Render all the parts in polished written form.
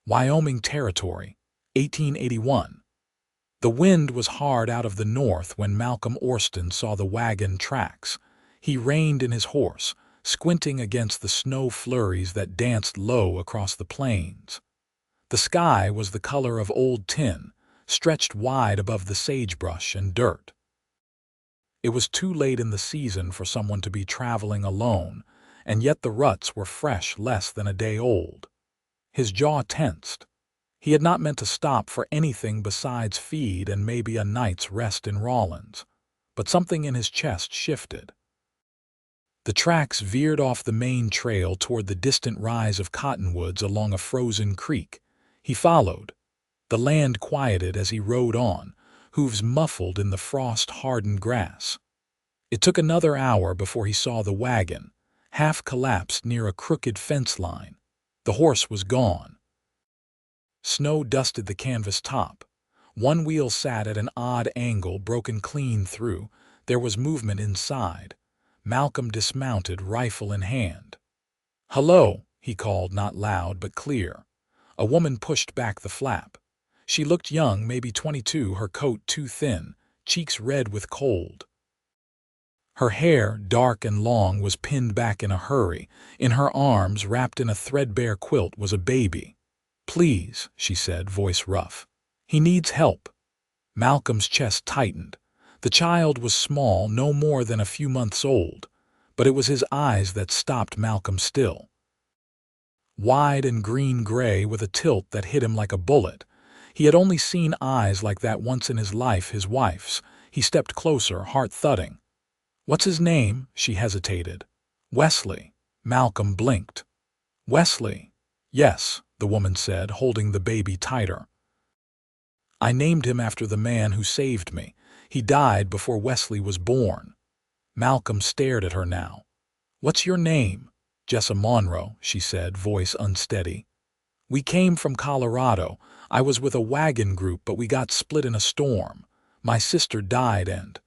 Wyoming Territory, 1881. The wind was hard out of the north when Malcolm Orston saw the wagon tracks. He reined in his horse, squinting against the snow flurries that danced low across the plains. The sky was the color of old tin, stretched wide above the sagebrush and dirt. It was too late in the season for someone to be traveling alone, and yet the ruts were fresh, less than a day old. His jaw tensed. He had not meant to stop for anything besides feed and maybe a night's rest in Rawlins, but something in his chest shifted. The tracks veered off the main trail toward the distant rise of cottonwoods along a frozen creek. He followed. The land quieted as he rode on, hooves muffled in the frost-hardened grass. It took another hour before he saw the wagon, half collapsed near a crooked fence line. The horse was gone. Snow dusted the canvas top. One wheel sat at an odd angle, broken clean through. There was movement inside. Malcolm dismounted, rifle in hand. "Hello," he called, not loud but clear. A woman pushed back the flap. She looked young, maybe 22, her coat too thin, cheeks red with cold. Her hair, dark and long, was pinned back in a hurry. In her arms, wrapped in a threadbare quilt, was a baby. "Please," she said, voice rough. "He needs help." Malcolm's chest tightened. The child was small, no more than a few months old, but it was his eyes that stopped Malcolm still. Wide and green-gray with a tilt that hit him like a bullet. He had only seen eyes like that once in his life, his wife's. He stepped closer, heart thudding. "What's his name?" She hesitated. "Wesley." Malcolm blinked. "Wesley?" "Yes," the woman said, holding the baby tighter. "I named him after the man who saved me. He died before Wesley was born." Malcolm stared at her now. "What's your name?" "Jessa Monroe," she said, voice unsteady. "We came from Colorado. I was with a wagon group, but we got split in a storm. My sister died and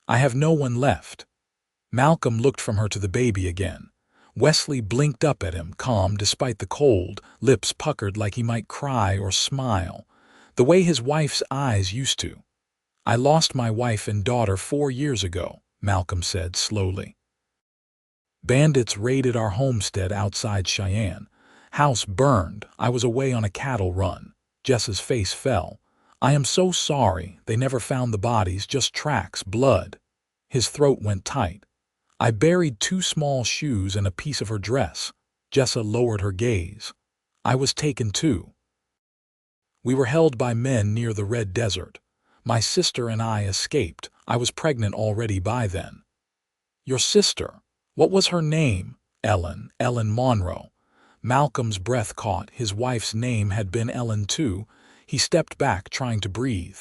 I have no one left." Malcolm looked from her to the baby again. Wesley blinked up at him, calm despite the cold, lips puckered like he might cry or smile, the way his wife's eyes used to. "I lost my wife and daughter 4 years ago," Malcolm said slowly. "Bandits raided our homestead outside Cheyenne. House burned. I was away on a cattle run." Jessa's face fell. "I am so sorry. They never found the bodies, just tracks, blood." His throat went tight. "I buried 2 small shoes and a piece of her dress." Jessa lowered her gaze. "I was taken too. We were held by men near the Red Desert. My sister and I escaped. I was pregnant already by then." "Your sister? What was her name?" "Ellen Monroe." Malcolm's breath caught. His wife's name had been Ellen too. He stepped back, trying to breathe.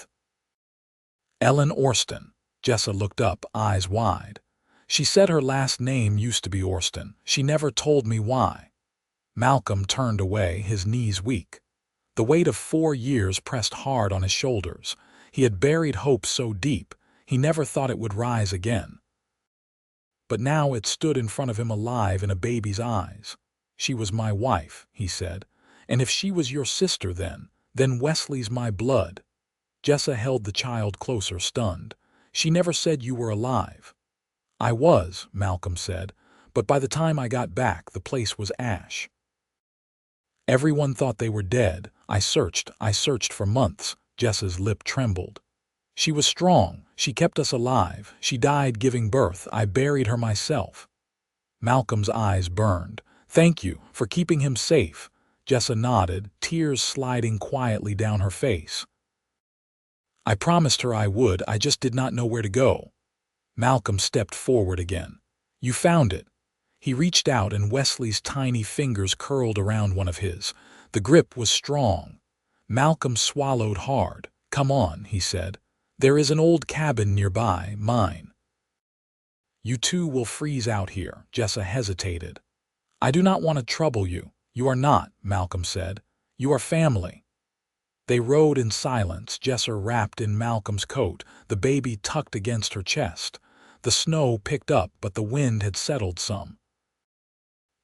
"Ellen Orston." Jessa looked up, eyes wide. "She said her last name used to be Orston. She never told me why." Malcolm turned away, his knees weak. The weight of 4 years pressed hard on his shoulders. He had buried hope so deep, he never thought it would rise again. But now it stood in front of him, alive in a baby's eyes. "She was my wife," he said. "And if she was your sister then Wesley's my blood." Jessa held the child closer, stunned. "She never said you were alive." "I was," Malcolm said, "but by the time I got back, the place was ash. Everyone thought they were dead. I searched for months." Jessa's lip trembled. "She was strong. She kept us alive. She died giving birth. I buried her myself." Malcolm's eyes burned. "Thank you for keeping him safe." Jessa nodded, tears sliding quietly down her face. "I promised her I would. I just did not know where to go." Malcolm stepped forward again. "You found it." He reached out and Wesley's tiny fingers curled around one of his. The grip was strong. Malcolm swallowed hard. "Come on," he said. "There is an old cabin nearby, mine." "You two will freeze out here." Jessa hesitated. "I do not want to trouble you." "You are not," Malcolm said. "You are family." They rode in silence, Jessa wrapped in Malcolm's coat, the baby tucked against her chest. The snow picked up, but the wind had settled some.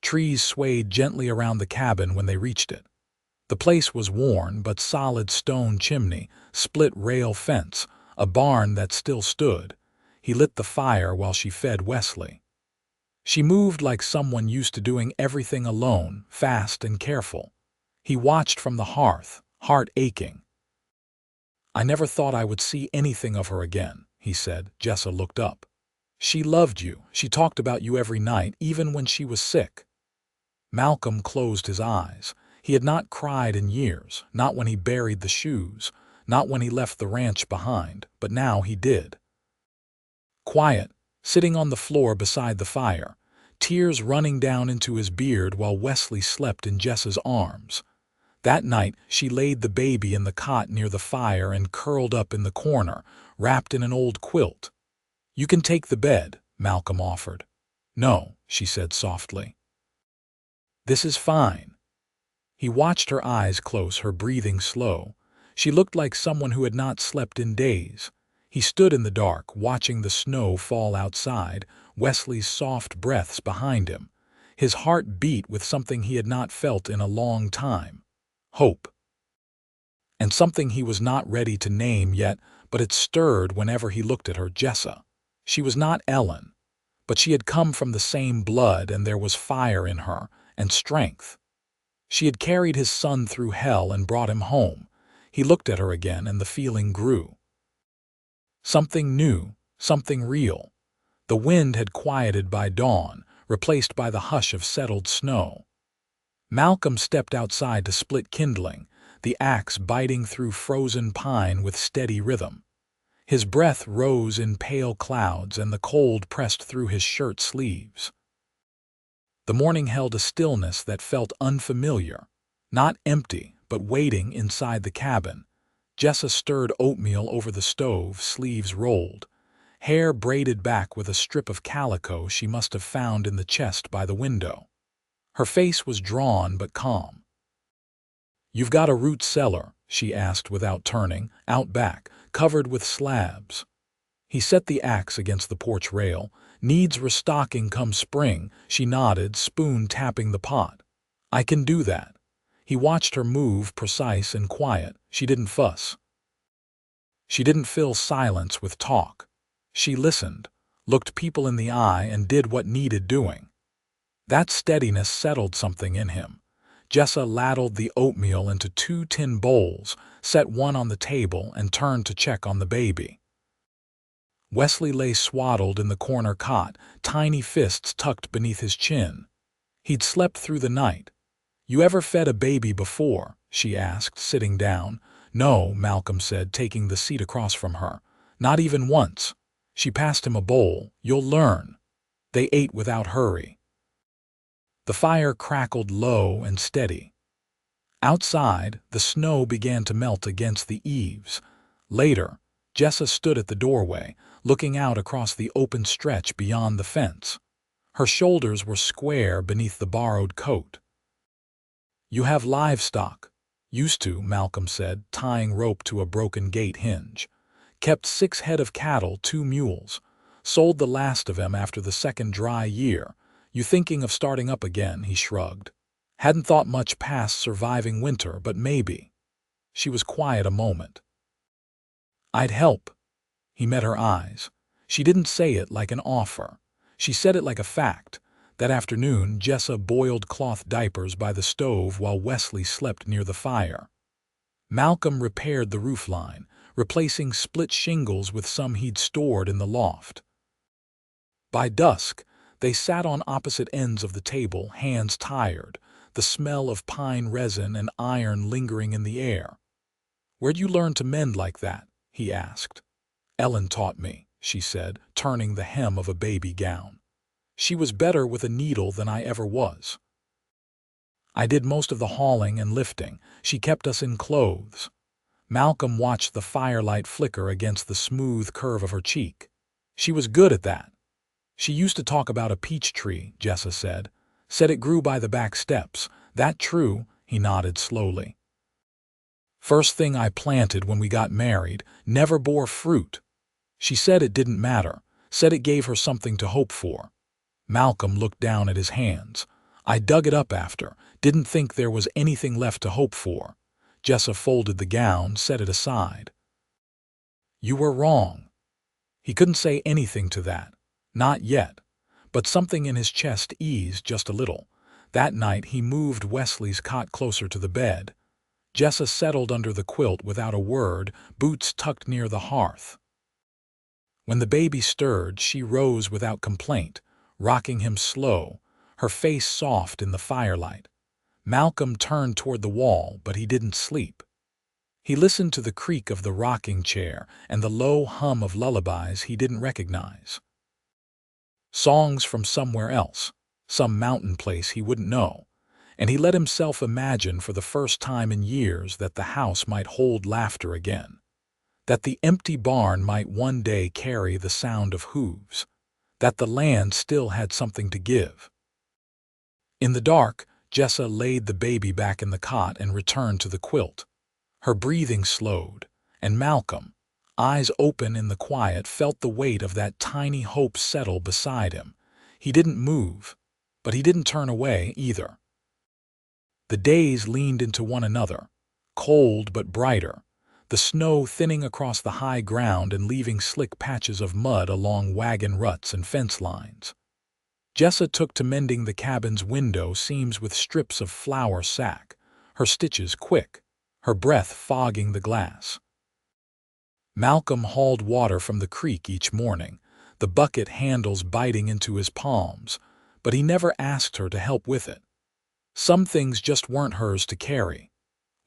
Trees swayed gently around the cabin when they reached it. The place was worn but solid stone chimney, split rail fence, a barn that still stood. He lit the fire while she fed Wesley. She moved like someone used to doing everything alone, fast and careful. He watched from the hearth, heart aching. "I never thought I would see anything of her again," he said. Jessa looked up. "She loved you. She talked about you every night, even when she was sick." Malcolm closed his eyes. He had not cried in years, not when he buried the shoes, not when he left the ranch behind, but now he did. Quiet, sitting on the floor beside the fire, tears running down into his beard while Wesley slept in Jessa's arms. That night she laid the baby in the cot near the fire and curled up in the corner, wrapped in an old quilt. "You can take the bed," Malcolm offered. "No," she said softly. "This is fine." He watched her eyes close, her breathing slow. She looked like someone who had not slept in days. He stood in the dark, watching the snow fall outside, Wesley's soft breaths behind him. His heart beat with something he had not felt in a long time. Hope. And something he was not ready to name yet, but it stirred whenever he looked at her. Jessa. She was not Ellen, but she had come from the same blood, and there was fire in her, and strength. She had carried his son through hell and brought him home. He looked at her again, and the feeling grew. Something new, something real. The wind had quieted by dawn, replaced by the hush of settled snow. Malcolm stepped outside to split kindling, the axe biting through frozen pine with steady rhythm. His breath rose in pale clouds, and the cold pressed through his shirt sleeves. The morning held a stillness that felt unfamiliar, not empty, but waiting inside the cabin. Jessa stirred oatmeal over the stove, sleeves rolled, hair braided back with a strip of calico she must have found in the chest by the window. Her face was drawn but calm. "You've got a root cellar?" she asked without turning, "out back, covered with slabs." He set the axe against the porch rail. "Needs restocking come spring," she nodded, spoon tapping the pot. "I can do that." He watched her move, precise and quiet. She didn't fuss. She didn't fill silence with talk. She listened, looked people in the eye, and did what needed doing. That steadiness settled something in him. Jessa ladled the oatmeal into 2 tin bowls, set one on the table, and turned to check on the baby. Wesley lay swaddled in the corner cot, tiny fists tucked beneath his chin. He'd slept through the night. "You ever fed a baby before?" she asked, sitting down. "No," Malcolm said, taking the seat across from her. "Not even once." She passed him a bowl. "You'll learn." They ate without hurry. The fire crackled low and steady. Outside, the snow began to melt against the eaves. Later, Jessa stood at the doorway, looking out across the open stretch beyond the fence. Her shoulders were square beneath the borrowed coat. "You have livestock?" "Used to," Malcolm said, tying rope to a broken gate hinge. "Kept 6 head of cattle, 2 mules. Sold the last of them after the second dry year." "You thinking of starting up again?" he shrugged. "Hadn't thought much past surviving winter, but maybe." She was quiet a moment. "I'd help." He met her eyes. She didn't say it like an offer. She said it like a fact. That afternoon, Jessa boiled cloth diapers by the stove while Wesley slept near the fire. Malcolm repaired the roofline, replacing split shingles with some he'd stored in the loft. By dusk, they sat on opposite ends of the table, hands tired, the smell of pine resin and iron lingering in the air. "Where'd you learn to mend like that?" he asked. "Ellen taught me," she said, turning the hem of a baby gown. "She was better with a needle than I ever was. I did most of the hauling and lifting. She kept us in clothes." Malcolm watched the firelight flicker against the smooth curve of her cheek. "She was good at that." "She used to talk about a peach tree," Jessa said. "Said it grew by the back steps." "That true?" He nodded slowly. "First thing I planted when we got married, never bore fruit." She said it didn't matter, said it gave her something to hope for. Malcolm looked down at his hands. "I dug it up after, Didn't think there was anything left to hope for. Jessa folded the gown, set it aside. You were wrong. He couldn't say anything to that. Not yet. But something in his chest eased just a little. That night he moved Wesley's cot closer to the bed. Jessa settled under the quilt without a word, boots tucked near the hearth. When the baby stirred, she rose without complaint, rocking him slow, her face soft in the firelight. Malcolm turned toward the wall, but he didn't sleep. He listened to the creak of the rocking chair and the low hum of lullabies he didn't recognize. Songs from somewhere else, some mountain place he wouldn't know, and he let himself imagine for the first time in years that the house might hold laughter again, that the empty barn might one day carry the sound of hooves, that the land still had something to give. In the dark, Jessa laid the baby back in the cot and returned to the quilt. Her breathing slowed, and Malcolm, eyes open in the quiet, felt the weight of that tiny hope settle beside him. He didn't move, but he didn't turn away either. The days leaned into one another, cold but brighter, the snow thinning across the high ground and leaving slick patches of mud along wagon ruts and fence lines. Jessa took to mending the cabin's window seams with strips of flour sack, her stitches quick, her breath fogging the glass. Malcolm hauled water from the creek each morning, the bucket handles biting into his palms, but he never asked her to help with it. Some things just weren't hers to carry.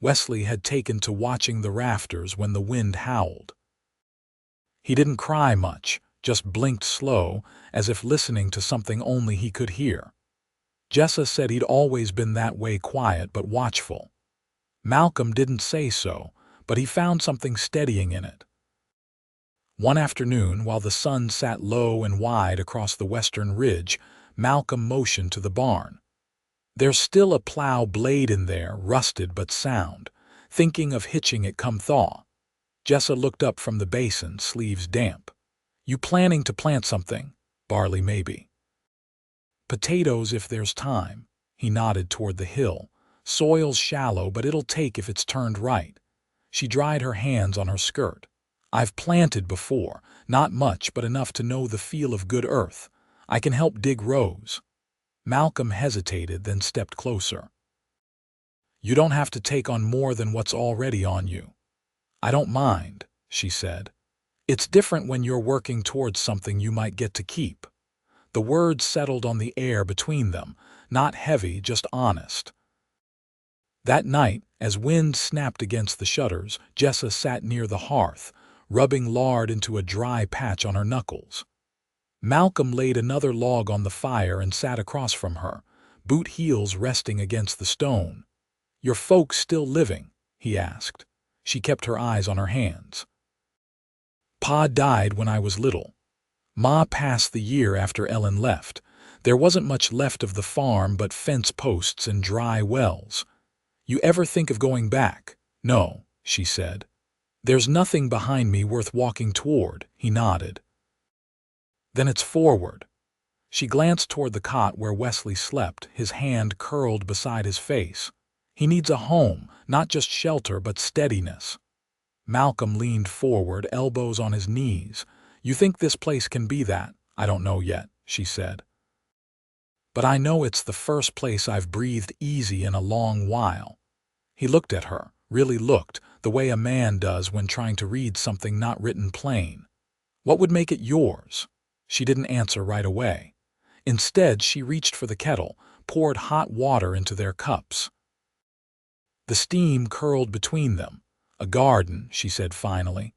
Wesley had taken to watching the rafters when the wind howled. He didn't cry much, just blinked slow, as if listening to something only he could hear. Jessa said he'd always been that way, quiet but watchful. Malcolm didn't say so, but he found something steadying in it. One afternoon, while the sun sat low and wide across the western ridge, Malcolm motioned to the barn. There's still a plow blade in there, rusted but sound, thinking of hitching it come thaw. Jessa looked up from the basin, sleeves damp. You planning to plant something? Barley maybe. Potatoes if there's time. He nodded toward the hill. Soil's shallow, but it'll take if it's turned right. She dried her hands on her skirt. I've planted before, not much but enough to know the feel of good earth. I can help dig rows. Malcolm hesitated, then stepped closer. You don't have to take on more than what's already on you. I don't mind, she said. It's different when you're working towards something you might get to keep. The words settled on the air between them, not heavy, just honest. That night, as wind snapped against the shutters, Jessa sat near the hearth, rubbing lard into a dry patch on her knuckles. Malcolm laid another log on the fire and sat across from her, boot heels resting against the stone. Your folks still living? He asked. She kept her eyes on her hands. Pa died when I was little. Ma passed the year after Ellen left. There wasn't much left of the farm but fence posts and dry wells. You ever think of going back? No, she said. There's nothing behind me worth walking toward, he nodded. Then it's forward. She glanced toward the cot where Wesley slept, his hand curled beside his face. He needs a home, not just shelter but steadiness. Malcolm leaned forward, elbows on his knees. You think this place can be that? I don't know yet, she said. But I know it's the first place I've breathed easy in a long while. He looked at her, really looked, the way a man does when trying to read something not written plain. What would make it yours? She didn't answer right away. Instead, she reached for the kettle, poured hot water into their cups. The steam curled between them. A garden, she said finally.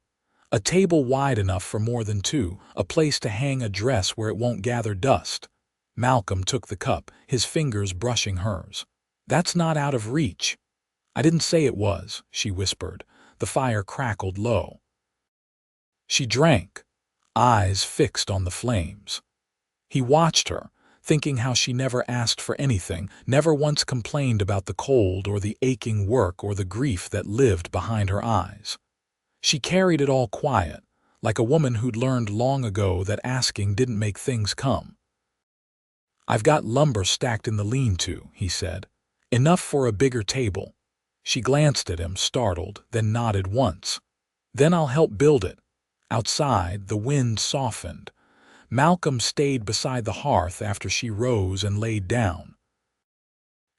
A table wide enough for more than two, a place to hang a dress where it won't gather dust. Malcolm took the cup, his fingers brushing hers. That's not out of reach. I didn't say it was, she whispered. The fire crackled low. She drank, eyes fixed on the flames. He watched her, thinking how she never asked for anything, never once complained about the cold or the aching work or the grief that lived behind her eyes. She carried it all quiet, like a woman who'd learned long ago that asking didn't make things come. I've got lumber stacked in the lean-to, he said. Enough for a bigger table. She glanced at him, startled, then nodded once. Then I'll help build it. Outside, the wind softened. Malcolm stayed beside the hearth after she rose and laid down.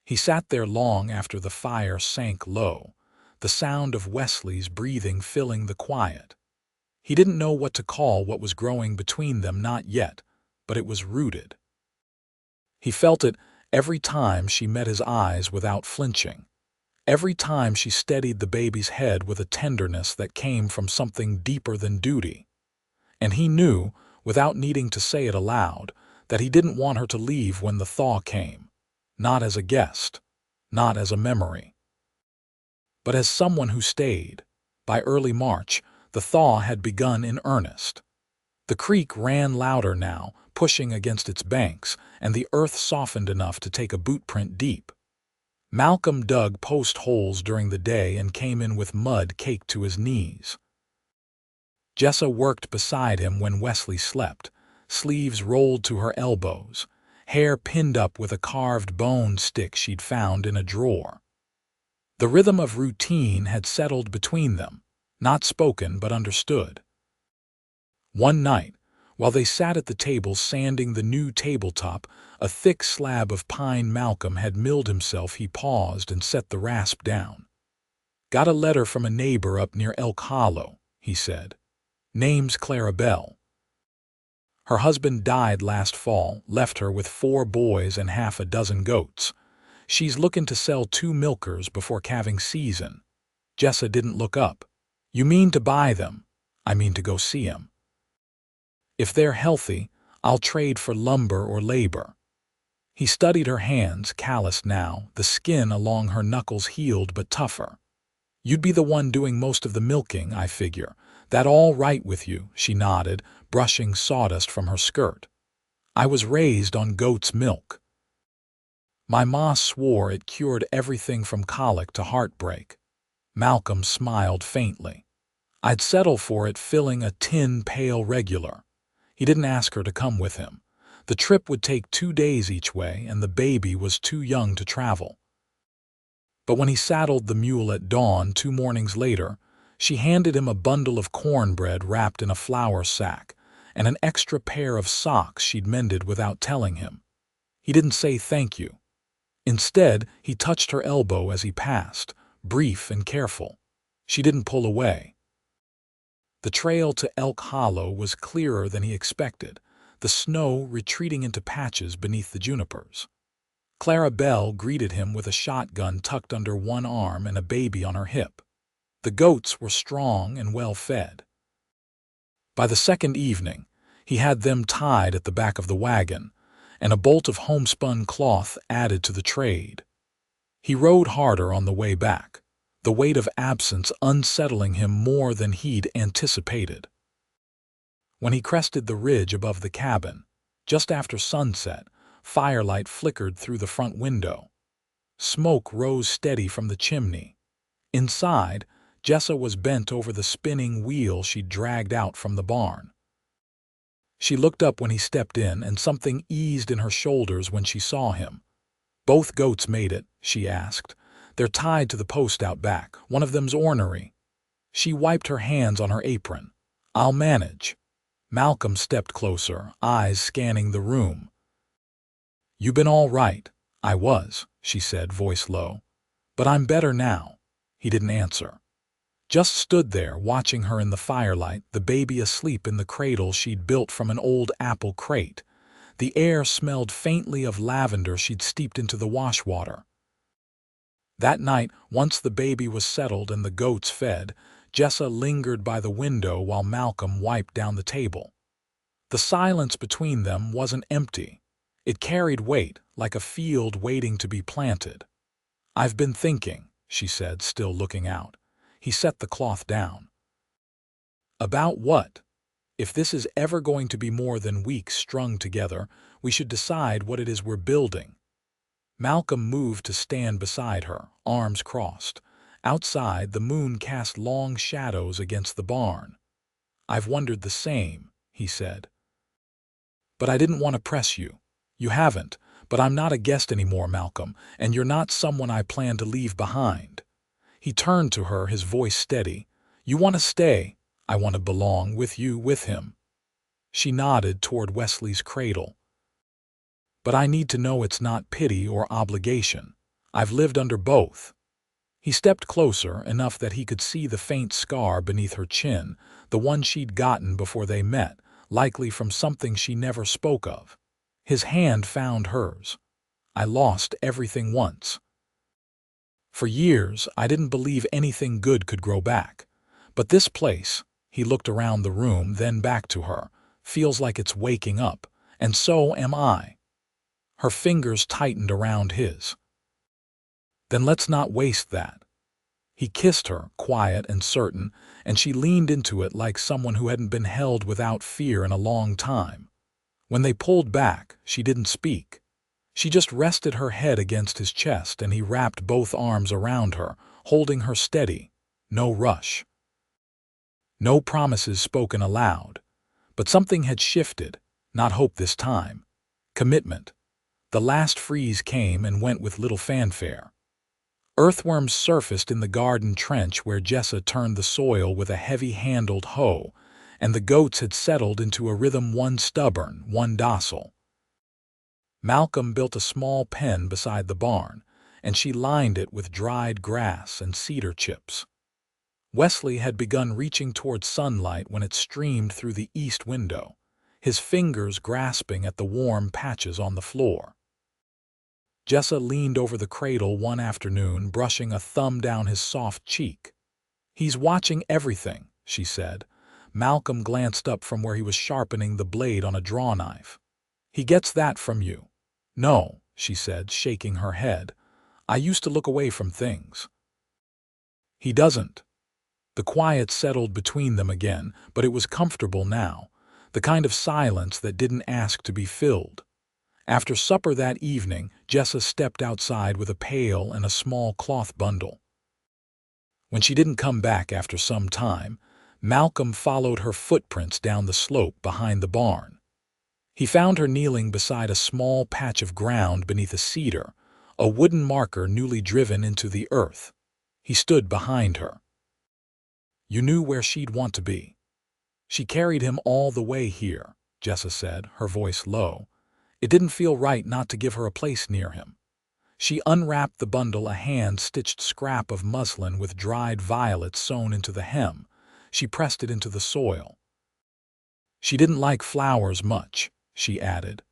He sat there long after the fire sank low, the sound of Wesley's breathing filling the quiet. He didn't know what to call what was growing between them, not yet, but it was rooted. He felt it every time she met his eyes without flinching, every time she steadied the baby's head with a tenderness that came from something deeper than duty. And he knew, without needing to say it aloud, that he didn't want her to leave when the thaw came, not as a guest, not as a memory, but as someone who stayed. By early March, the thaw had begun in earnest. The creek ran louder now, pushing against its banks, and the earth softened enough to take a boot print deep. Malcolm dug post holes during the day and came in with mud caked to his knees. Jessa worked beside him when Wesley slept, sleeves rolled to her elbows, hair pinned up with a carved bone stick she'd found in a drawer. The rhythm of routine had settled between them, not spoken but understood. One night, while they sat at the table sanding the new tabletop, a thick slab of pine Malcolm had milled himself, he paused and set the rasp down. "Got a letter from a neighbor up near Elk Hollow," he said. "Name's Clara Bell. Her husband died last fall, left her with 4 boys and half a dozen goats. She's looking to sell 2 milkers before calving season." Jessa didn't look up. "You mean to buy them?" "I mean to go see 'em. If they're healthy, I'll trade for lumber or labor." He studied her hands, calloused now, the skin along her knuckles healed but tougher. "You'd be the one doing most of the milking, I figure. That all right with you?" She nodded, brushing sawdust from her skirt. "I was raised on goat's milk. My ma swore it cured everything from colic to heartbreak." Malcolm smiled faintly. "I'd settle for it filling a tin pail regular." He didn't ask her to come with him. The trip would take 2 days each way, and the baby was too young to travel. But when he saddled the mule at dawn 2 mornings later, she handed him a bundle of cornbread wrapped in a flour sack and an extra pair of socks she'd mended without telling him. He didn't say thank you. Instead, he touched her elbow as he passed, brief and careful. She didn't pull away. The trail to Elk Hollow was clearer than he expected, the snow retreating into patches beneath the junipers. Clara Bell greeted him with a shotgun tucked under one arm and a baby on her hip. The goats were strong and well fed. By the second evening, he had them tied at the back of the wagon, and a bolt of homespun cloth added to the trade. He rode harder on the way back, the weight of absence unsettling him more than he'd anticipated. When he crested the ridge above the cabin, just after sunset, firelight flickered through the front window. Smoke rose steady from the chimney. Inside, Jessa was bent over the spinning wheel she'd dragged out from the barn. She looked up when he stepped in, and something eased in her shoulders when she saw him. "Both goats made it?" she asked. "They're tied to the post out back. One of them's ornery." She wiped her hands on her apron. "I'll manage." Malcolm stepped closer, eyes scanning the room. "You been all right?" "I was," she said, voice low. "But I'm better now." He didn't answer. Just stood there, watching her in the firelight, the baby asleep in the cradle she'd built from an old apple crate. The air smelled faintly of lavender she'd steeped into the wash water. That night, once the baby was settled and the goats fed, Jessa lingered by the window while Malcolm wiped down the table. The silence between them wasn't empty. It carried weight, like a field waiting to be planted. "I've been thinking," she said, still looking out. He set the cloth down. "About what? If this is ever going to be more than weeks strung together, we should decide what it is we're building." Malcolm moved to stand beside her, arms crossed. Outside, the moon cast long shadows against the barn. "I've wondered the same," he said. "But I didn't want to press you." "You haven't, But I'm not a guest anymore, Malcolm, and you're not someone I plan to leave behind." He turned to her, his voice steady. "You want to stay? I want to belong with you, with him." She nodded toward Wesley's cradle. "But I need to know it's not pity or obligation. I've lived under both." He stepped closer, enough that he could see the faint scar beneath her chin, the one she'd gotten before they met, likely from something she never spoke of. His hand found hers. "I lost everything once. For years, I didn't believe anything good could grow back. But this place," he looked around the room, then back to her, "feels like it's waking up, and so am I." Her fingers tightened around his. "Then let's not waste that." He kissed her, quiet and certain, and she leaned into it like someone who hadn't been held without fear in a long time. When they pulled back, she didn't speak. She just rested her head against his chest, and he wrapped both arms around her, holding her steady. No rush. No promises spoken aloud. But something had shifted, not hope this time. Commitment. The last freeze came and went with little fanfare. Earthworms surfaced in the garden trench where Jessa turned the soil with a heavy-handled hoe, and the goats had settled into a rhythm, one stubborn, one docile. Malcolm built a small pen beside the barn, and she lined it with dried grass and cedar chips. Wesley had begun reaching toward sunlight when it streamed through the east window, his fingers grasping at the warm patches on the floor. Jessa leaned over the cradle one afternoon, brushing a thumb down his soft cheek. "He's watching everything," she said. Malcolm glanced up from where he was sharpening the blade on a draw knife. "He gets that from you." "No," she said, shaking her head. "I used to look away from things." "He doesn't." The quiet settled between them again, but it was comfortable now, the kind of silence that didn't ask to be filled. After supper that evening, Jessa stepped outside with a pail and a small cloth bundle. When she didn't come back after some time, Malcolm followed her footprints down the slope behind the barn. He found her kneeling beside a small patch of ground beneath a cedar, a wooden marker newly driven into the earth. He stood behind her. "You knew where she'd want to be." "She carried him all the way here," Jessa said, her voice low. "It didn't feel right not to give her a place near him." She unwrapped the bundle, a hand-stitched scrap of muslin with dried violets sewn into the hem. She pressed it into the soil. "She didn't like flowers much," she added,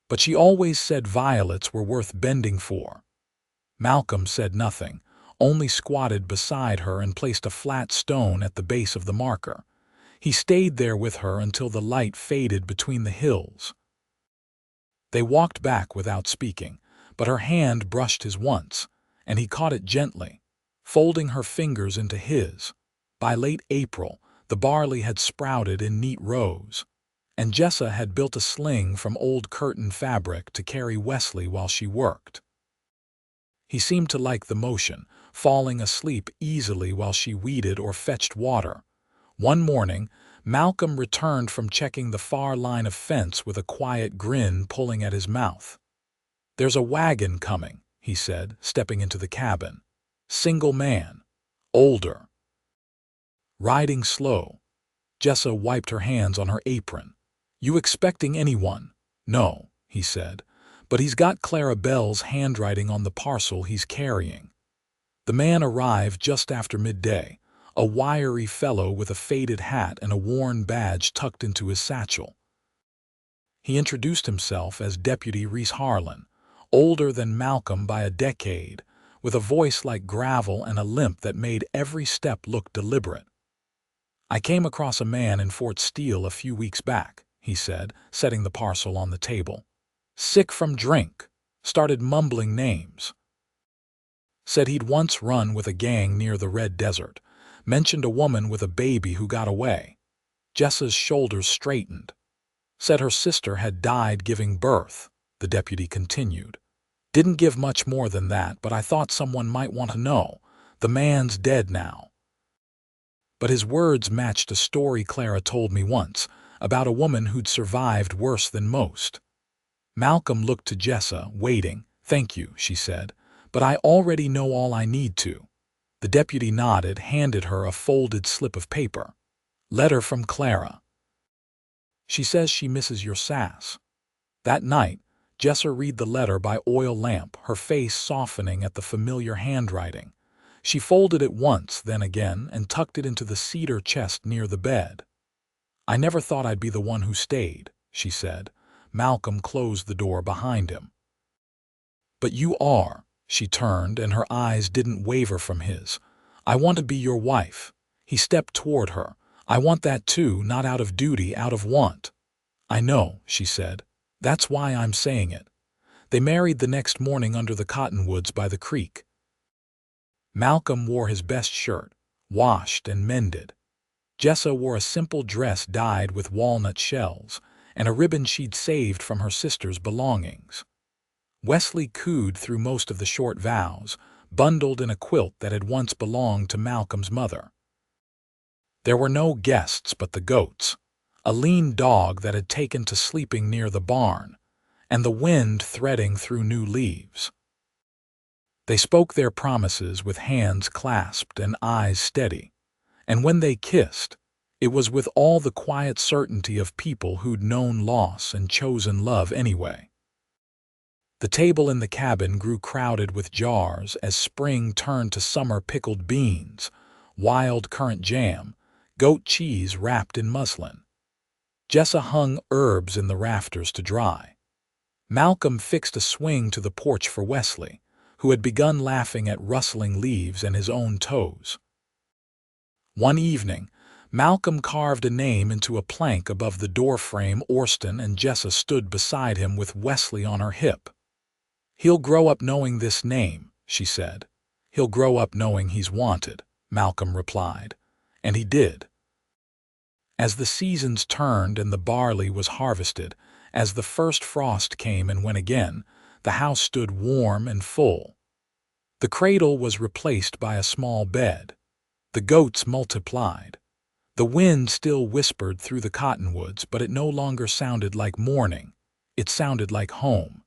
"but she always said violets were worth bending for." Malcolm said nothing, only squatted beside her and placed a flat stone at the base of the marker. He stayed there with her until the light faded between the hills. They walked back without speaking, but her hand brushed his once, and he caught it gently, folding her fingers into his. By late April, the barley had sprouted in neat rows, and Jessa had built a sling from old curtain fabric to carry Wesley while she worked. He seemed to like the motion, falling asleep easily while she weeded or fetched water. One morning, Malcolm returned from checking the far line of fence with a quiet grin pulling at his mouth. "There's a wagon coming," he said, stepping into the cabin. "Single man. Older. Riding slow." Jessa wiped her hands on her apron. "You expecting anyone?" "No," he said, "but he's got Clara Bell's handwriting on the parcel he's carrying." The man arrived just after midday, a wiry fellow with a faded hat and a worn badge tucked into his satchel. He introduced himself as Deputy Reese Harlan, older than Malcolm by a decade, with a voice like gravel and a limp that made every step look deliberate. "I came across a man in Fort Steele a few weeks back," he said, setting the parcel on the table. "Sick from drink, started mumbling names. Said he'd once run with a gang near the Red Desert. Mentioned a woman with a baby who got away." Jessa's shoulders straightened. "Said her sister had died giving birth," the deputy continued. "Didn't give much more than that, but I thought someone might want to know. The man's dead now." But his words matched a story Clara told me once, about a woman who'd survived worse than most. Malcolm looked to Jessa, waiting. "Thank you," she said, "but I already know all I need to." The deputy nodded, handed her a folded slip of paper. "Letter from Clara. She says she misses your sass." That night, Jessa read the letter by oil lamp, her face softening at the familiar handwriting. She folded it once, then again, and tucked it into the cedar chest near the bed. "I never thought I'd be the one who stayed," she said. Malcolm closed the door behind him. "But you are." She turned, and her eyes didn't waver from his. "I want to be your wife." He stepped toward her. "I want that too, not out of duty, out of want." "I know," she said. "That's why I'm saying it." They married the next morning under the cottonwoods by the creek. Malcolm wore his best shirt, washed and mended. Jessa wore a simple dress dyed with walnut shells, and a ribbon she'd saved from her sister's belongings. Wesley cooed through most of the short vows, bundled in a quilt that had once belonged to Malcolm's mother. There were no guests but the goats, a lean dog that had taken to sleeping near the barn, and the wind threading through new leaves. They spoke their promises with hands clasped and eyes steady, and when they kissed, it was with all the quiet certainty of people who'd known loss and chosen love anyway. The table in the cabin grew crowded with jars as spring turned to summer pickled beans, wild currant jam, goat cheese wrapped in muslin. Jessa hung herbs in the rafters to dry. Malcolm fixed a swing to the porch for Wesley, who had begun laughing at rustling leaves and his own toes. One evening, Malcolm carved a name into a plank above the doorframe. Orston and Jessa stood beside him with Wesley on her hip. "He'll grow up knowing this name," she said. "He'll grow up knowing he's wanted," Malcolm replied. And he did. As the seasons turned and the barley was harvested, as the first frost came and went again, the house stood warm and full. The cradle was replaced by a small bed. The goats multiplied. The wind still whispered through the cottonwoods, but it no longer sounded like mourning. It sounded like home.